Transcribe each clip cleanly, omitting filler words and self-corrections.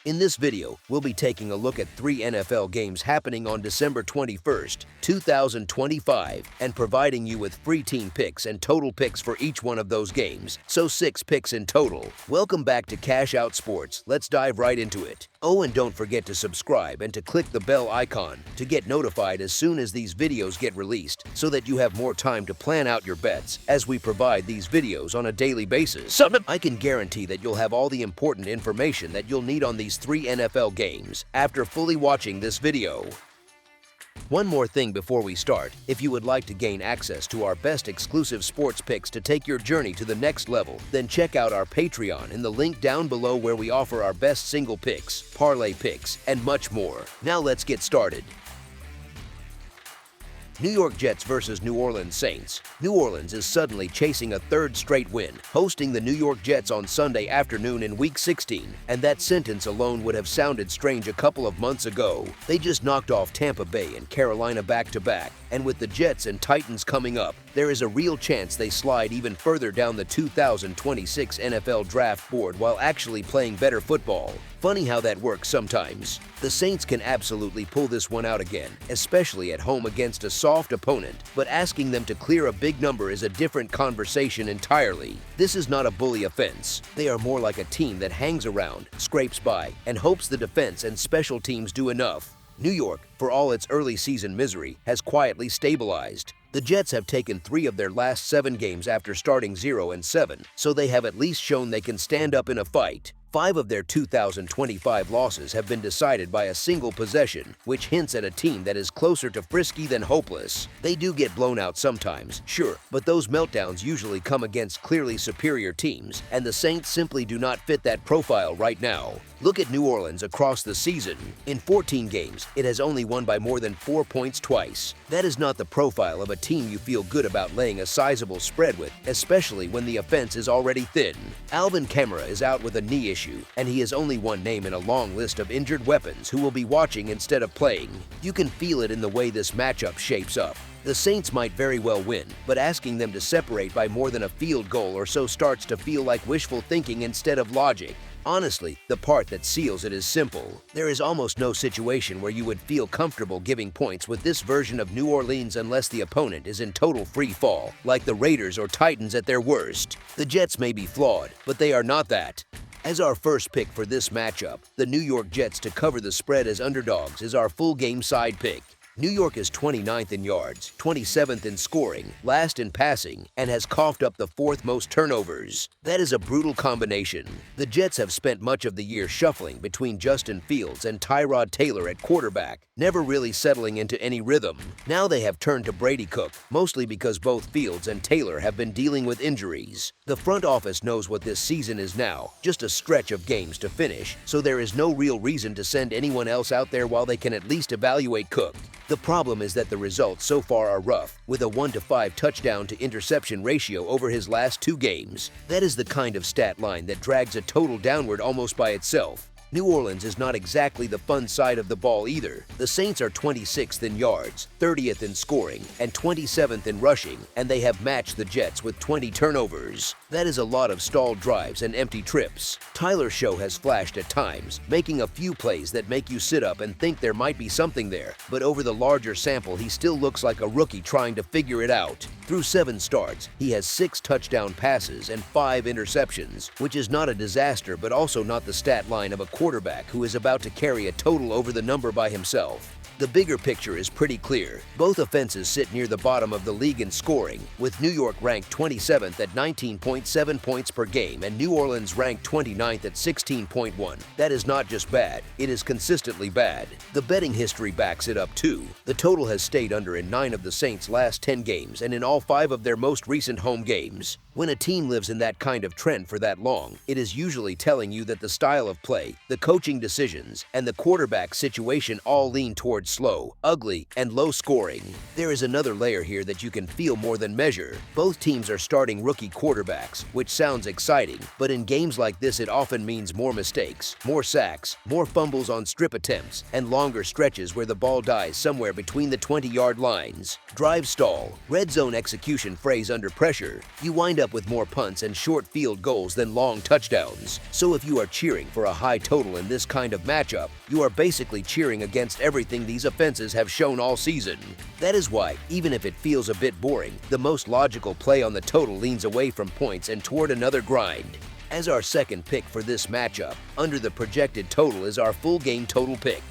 In this video, we'll be taking a look at 3 NFL games happening on December 21st, 2025, and providing you with free team picks and total picks for each one of those games, so 6 picks in total. Welcome back to Cash Out Sports. Let's dive right into it. Oh, and don't forget to subscribe and to click the bell icon to get notified as soon as these videos get released, so that you have more time to plan out your bets as we provide these videos on a daily basis. I can guarantee that you'll have all the important information that you'll need on these 3 NFL games after fully watching this video. One more thing before we start: if you would like to gain access to our best exclusive sports picks to take your journey to the next level, then check out our Patreon in the link down below, where we offer our best single picks, parlay picks, and much more. Now let's get started. New York Jets versus New Orleans Saints. New Orleans is suddenly chasing a 3rd straight win, hosting the New York Jets on Sunday afternoon in Week 16, and that sentence alone would have sounded strange a couple of months ago. They just knocked off Tampa Bay and Carolina back-to-back, and with the Jets and Titans coming up, there is a real chance they slide even further down the 2026 NFL Draft board while actually playing better football. Funny how that works sometimes. The Saints can absolutely pull this one out again, especially at home against a soft opponent, but asking them to clear a big number is a different conversation entirely. This is not a bully offense. They are more like a team that hangs around, scrapes by, and hopes the defense and special teams do enough. New York, for all its early season misery, has quietly stabilized. The Jets have taken 3 of their last 7 games after starting 0-7, so they have at least shown they can stand up in a fight. 5 of their 2025 losses have been decided by a single possession, which hints at a team that is closer to frisky than hopeless. They do get blown out sometimes, sure, but those meltdowns usually come against clearly superior teams, and the Saints simply do not fit that profile right now. Look at New Orleans across the season. In 14 games, it has only won by more than 4 points twice. That is not the profile of a team you feel good about laying a sizable spread with, especially when the offense is already thin. Alvin Kamara is out with a knee issue, and he is only one name in a long list of injured weapons who will be watching instead of playing. You can feel it in the way this matchup shapes up. The Saints might very well win, but asking them to separate by more than a field goal or so starts to feel like wishful thinking instead of logic. Honestly, the part that seals it is simple. There is almost no situation where you would feel comfortable giving points with this version of New Orleans unless the opponent is in total free fall, like the Raiders or Titans at their worst. The Jets may be flawed, but they are not that. As our first pick for this matchup, the New York Jets to cover the spread as underdogs is our full game side pick. New York is 29th in yards, 27th in scoring, last in passing, and has coughed up the 4th most turnovers. That is a brutal combination. The Jets have spent much of the year shuffling between Justin Fields and Tyrod Taylor at quarterback, never really settling into any rhythm. Now they have turned to Brady Cook, mostly because both Fields and Taylor have been dealing with injuries. The front office knows what this season is now, just a stretch of games to finish, so there is no real reason to send anyone else out there while they can at least evaluate Cook. The problem is that the results so far are rough, with a 1-to-5 touchdown to interception ratio over his last 2 games. That is the kind of stat line that drags a total downward almost by itself. New Orleans is not exactly the fun side of the ball either. The Saints are 26th in yards, 30th in scoring, and 27th in rushing, and they have matched the Jets with 20 turnovers. That is a lot of stalled drives and empty trips. Tyler Show has flashed at times, making a few plays that make you sit up and think there might be something there, but over the larger sample he still looks like a rookie trying to figure it out. Through 7 starts, he has 6 touchdown passes and 5 interceptions, which is not a disaster but also not the stat line of a quarterback who is about to carry a total over the number by himself. The bigger picture is pretty clear. Both offenses sit near the bottom of the league in scoring, with New York ranked 27th at 19.7 points per game and New Orleans ranked 29th at 16.1. That is not just bad, it is consistently bad. The betting history backs it up too. The total has stayed under in 9 of the Saints' last 10 games and in all 5 of their most recent home games. When a team lives in that kind of trend for that long, it is usually telling you that the style of play, the coaching decisions, and the quarterback situation all lean towards slow, ugly, and low scoring. There is another layer here that you can feel more than measure. Both teams are starting rookie quarterbacks, which sounds exciting, but in games like this it often means more mistakes, more sacks, more fumbles on strip attempts, and longer stretches where the ball dies somewhere between the 20-yard lines. Drive stall, red zone execution phrase under pressure. You wind up up with more punts and short field goals than long touchdowns. So if you are cheering for a high total in this kind of matchup, you are basically cheering against everything these offenses have shown all season. That is why, even if it feels a bit boring, the most logical play on the total leans away from points and toward another grind. As our second pick for this matchup, under the projected total is our full game total pick.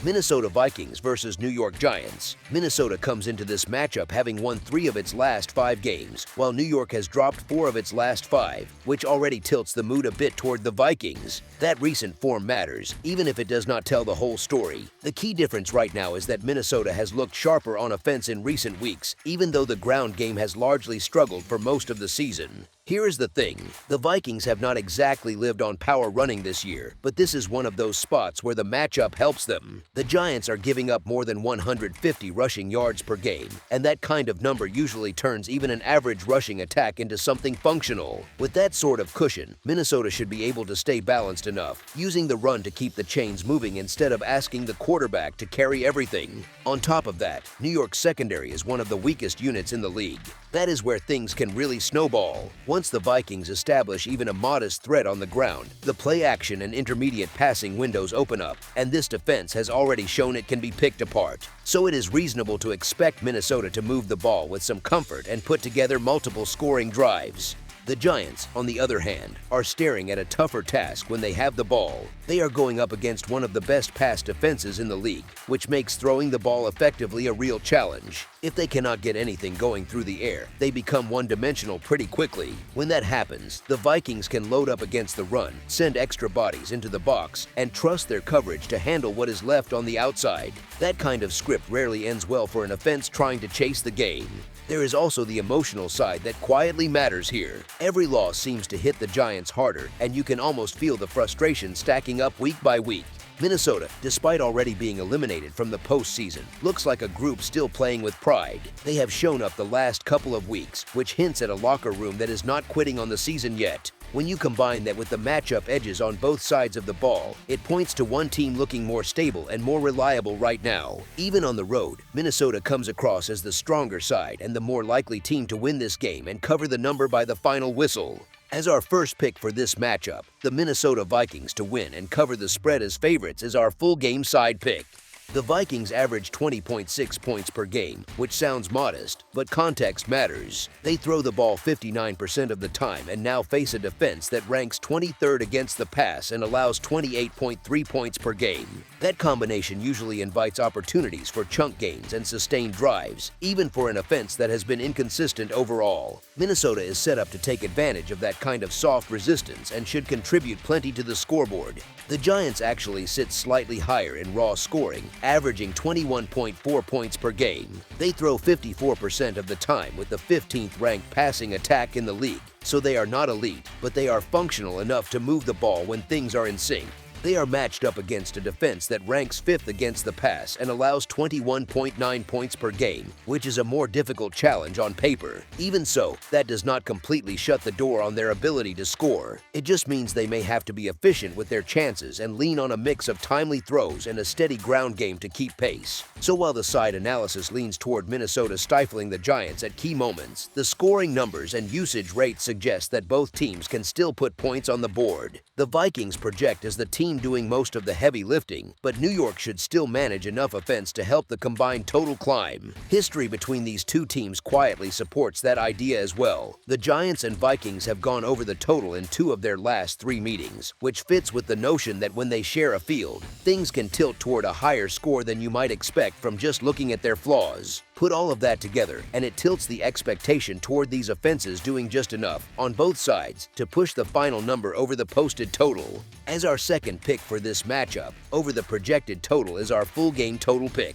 Minnesota Vikings versus New York Giants. Minnesota comes into this matchup having won 3 of its last 5 games, while New York has dropped 4 of its last 5, which already tilts the mood a bit toward the Vikings. That recent form matters, even if it does not tell the whole story. The key difference right now is that Minnesota has looked sharper on offense in recent weeks, even though the ground game has largely struggled for most of the season. Here is the thing, the Vikings have not exactly lived on power running this year, but this is one of those spots where the matchup helps them. The Giants are giving up more than 150 rushing yards per game, and that kind of number usually turns even an average rushing attack into something functional. With that sort of cushion, Minnesota should be able to stay balanced enough, using the run to keep the chains moving instead of asking the quarterback to carry everything. On top of that, New York's secondary is one of the weakest units in the league. That is where things can really snowball. Once the Vikings establish even a modest threat on the ground, the play action and intermediate passing windows open up, and this defense has already shown it can be picked apart. So it is reasonable to expect Minnesota to move the ball with some comfort and put together multiple scoring drives. The Giants, on the other hand, are staring at a tougher task when they have the ball. They are going up against one of the best pass defenses in the league, which makes throwing the ball effectively a real challenge. If they cannot get anything going through the air, they become one-dimensional pretty quickly. When that happens, the Vikings can load up against the run, send extra bodies into the box, and trust their coverage to handle what is left on the outside. That kind of script rarely ends well for an offense trying to chase the game. There is also the emotional side that quietly matters here. Every loss seems to hit the Giants harder, and you can almost feel the frustration stacking up week by week. Minnesota, despite already being eliminated from the postseason, looks like a group still playing with pride. They have shown up the last couple of weeks, which hints at a locker room that is not quitting on the season yet. When you combine that with the matchup edges on both sides of the ball, it points to one team looking more stable and more reliable right now. Even on the road, Minnesota comes across as the stronger side and the more likely team to win this game and cover the number by the final whistle. As our first pick for this matchup, the Minnesota Vikings to win and cover the spread as favorites is our full game side pick. The Vikings average 20.6 points per game, which sounds modest, but context matters. They throw the ball 59% of the time and now face a defense that ranks 23rd against the pass and allows 28.3 points per game. That combination usually invites opportunities for chunk gains and sustained drives, even for an offense that has been inconsistent overall. Minnesota is set up to take advantage of that kind of soft resistance and should contribute plenty to the scoreboard. The Giants actually sit slightly higher in raw scoring, averaging 21.4 points per game. They throw 54% of the time with the 15th ranked passing attack in the league, so they are not elite, but they are functional enough to move the ball when things are in sync. They are matched up against a defense that ranks 5th against the pass and allows 21.9 points per game, which is a more difficult challenge on paper. Even so, that does not completely shut the door on their ability to score. It just means they may have to be efficient with their chances and lean on a mix of timely throws and a steady ground game to keep pace. So while the side analysis leans toward Minnesota stifling the Giants at key moments, the scoring numbers and usage rates suggest that both teams can still put points on the board. The Vikings project as the team doing most of the heavy lifting, but New York should still manage enough offense to help the combined total climb. History between these two teams quietly supports that idea as well. The Giants and Vikings have gone over the total in 2 of their last 3 meetings, which fits with the notion that when they share a field, things can tilt toward a higher score than you might expect from just looking at their flaws. Put all of that together, and it tilts the expectation toward these offenses doing just enough, on both sides, to push the final number over the posted total. As our second pick for this matchup, over the projected total is our full game total pick.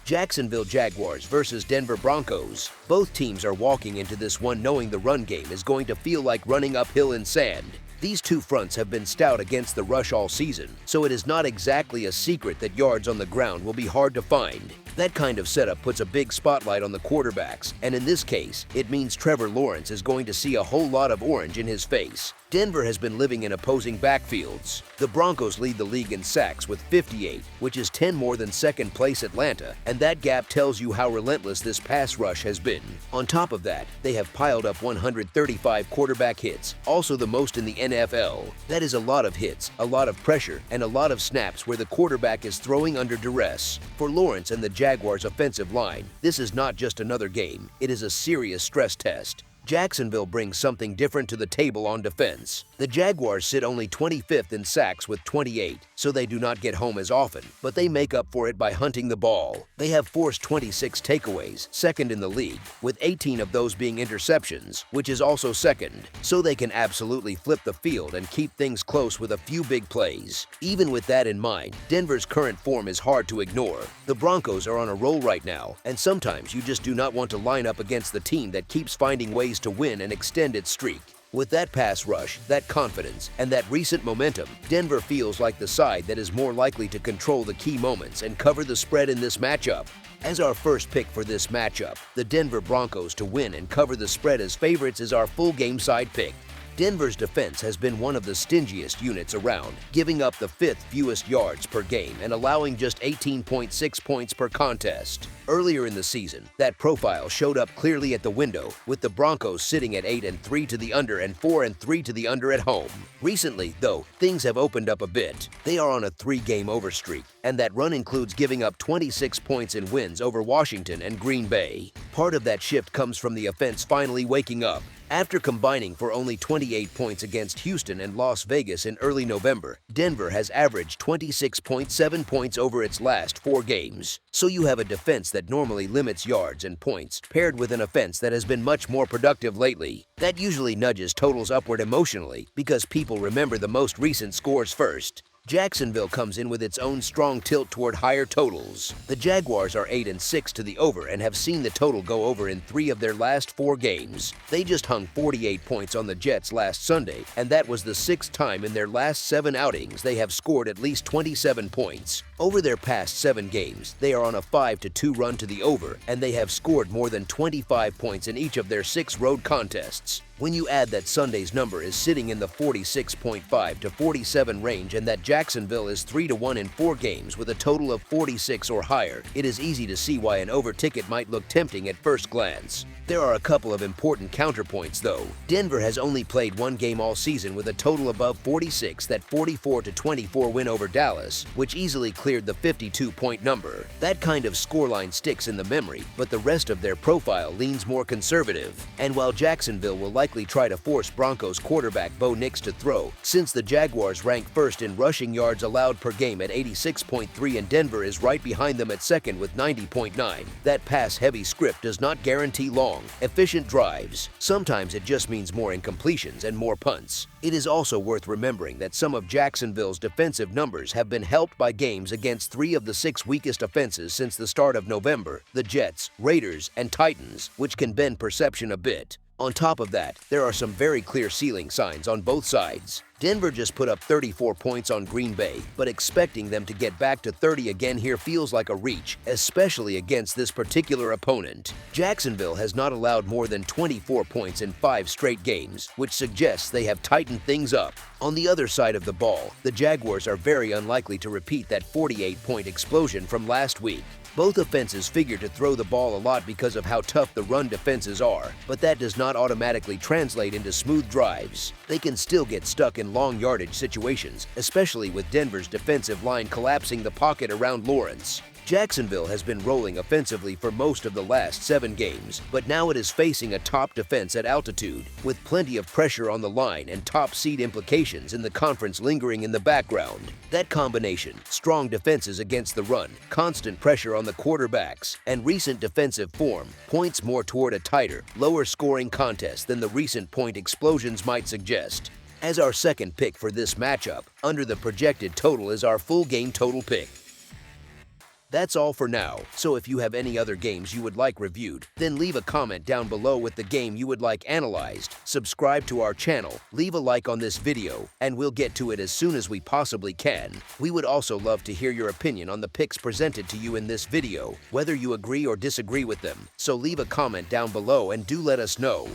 Jacksonville Jaguars versus Denver Broncos. Both teams are walking into this one knowing the run game is going to feel like running uphill in sand. These two fronts have been stout against the rush all season, so it is not exactly a secret that yards on the ground will be hard to find. That kind of setup puts a big spotlight on the quarterbacks, and in this case, it means Trevor Lawrence is going to see a whole lot of orange in his face. Denver has been living in opposing backfields. The Broncos lead the league in sacks with 58, which is 10 more than second-place Atlanta, and that gap tells you how relentless this pass rush has been. On top of that, they have piled up 135 quarterback hits, also the most in the NFL. That is a lot of hits, a lot of pressure, and a lot of snaps where the quarterback is throwing under duress. For Lawrence and the Jaguars' offensive line, this is not just another game, it is a serious stress test. Jacksonville brings something different to the table on defense. The Jaguars sit only 25th in sacks with 28, so they do not get home as often, but they make up for it by hunting the ball. They have forced 26 takeaways, second in the league, with 18 of those being interceptions, which is also second, so they can absolutely flip the field and keep things close with a few big plays. Even with that in mind, Denver's current form is hard to ignore. The Broncos are on a roll right now, and sometimes you just do not want to line up against the team that keeps finding ways to win and extend its streak. With that pass rush, that confidence, and that recent momentum, Denver feels like the side that is more likely to control the key moments and cover the spread in this matchup. As our first pick for this matchup, the Denver Broncos to win and cover the spread as favorites is our full game side pick. Denver's defense has been one of the stingiest units around, giving up the 5th fewest yards per game and allowing just 18.6 points per contest. Earlier in the season, that profile showed up clearly at the window, with the Broncos sitting at 8-3 to the under and 4-3 to the under at home. Recently, though, things have opened up a bit. They are on a 3-game over streak, and that run includes giving up 26 points in wins over Washington and Green Bay. Part of that shift comes from the offense finally waking up. After combining for only 28 points against Houston and Las Vegas in early November, Denver has averaged 26.7 points over its last 4 games. So you have a defense that normally limits yards and points, paired with an offense that has been much more productive lately. That usually nudges totals upward emotionally, because people remember the most recent scores first. Jacksonville comes in with its own strong tilt toward higher totals. The Jaguars are 8-6 to the over and have seen the total go over in 3 of their last 4 games. They just hung 48 points on the Jets last Sunday, and that was the 6th time in their last 7 outings they have scored at least 27 points. Over their past 7 games, they are on a 5-2 run to the over, and they have scored more than 25 points in each of their 6 road contests. When you add that Sunday's number is sitting in the 46.5 to 47 range and that Jacksonville is 3-1 in 4 games with a total of 46 or higher, it is easy to see why an over ticket might look tempting at first glance. There are a couple of important counterpoints, though. Denver has only played 1 game all season with a total above 46, that 44-24 win over Dallas, which easily cleared the 52-point number. That kind of scoreline sticks in the memory, but the rest of their profile leans more conservative. And while Jacksonville will likely try to force Broncos quarterback Bo Nix to throw, since the Jaguars rank first in rushing yards allowed per game at 86.3 and Denver is right behind them at second with 90.9, that pass-heavy script does not guarantee long, efficient drives. Sometimes it just means more incompletions and more punts. It is also worth remembering that some of Jacksonville's defensive numbers have been helped by games against 3 of the 6 weakest offenses since the start of November, the Jets, Raiders, and Titans, which can bend perception a bit. On top of that, there are some very clear ceiling signs on both sides. Denver just put up 34 points on Green Bay, but expecting them to get back to 30 again here feels like a reach, especially against this particular opponent. Jacksonville has not allowed more than 24 points in 5 straight games, which suggests they have tightened things up. On the other side of the ball, the Jaguars are very unlikely to repeat that 48-point explosion from last week. Both offenses figure to throw the ball a lot because of how tough the run defenses are, but that does not automatically translate into smooth drives. They can still get stuck in long yardage situations, especially with Denver's defensive line collapsing the pocket around Lawrence. Jacksonville has been rolling offensively for most of the last 7 games, but now it is facing a top defense at altitude, with plenty of pressure on the line and top seed implications in the conference lingering in the background. That combination, strong defenses against the run, constant pressure on the quarterbacks, and recent defensive form, points more toward a tighter, lower-scoring contest than the recent point explosions might suggest. As our second pick for this matchup, under the projected total is our full game total pick. That's all for now, so if you have any other games you would like reviewed, then leave a comment down below with the game you would like analyzed, subscribe to our channel, leave a like on this video, and we'll get to it as soon as we possibly can. We would also love to hear your opinion on the picks presented to you in this video, whether you agree or disagree with them, so leave a comment down below and do let us know.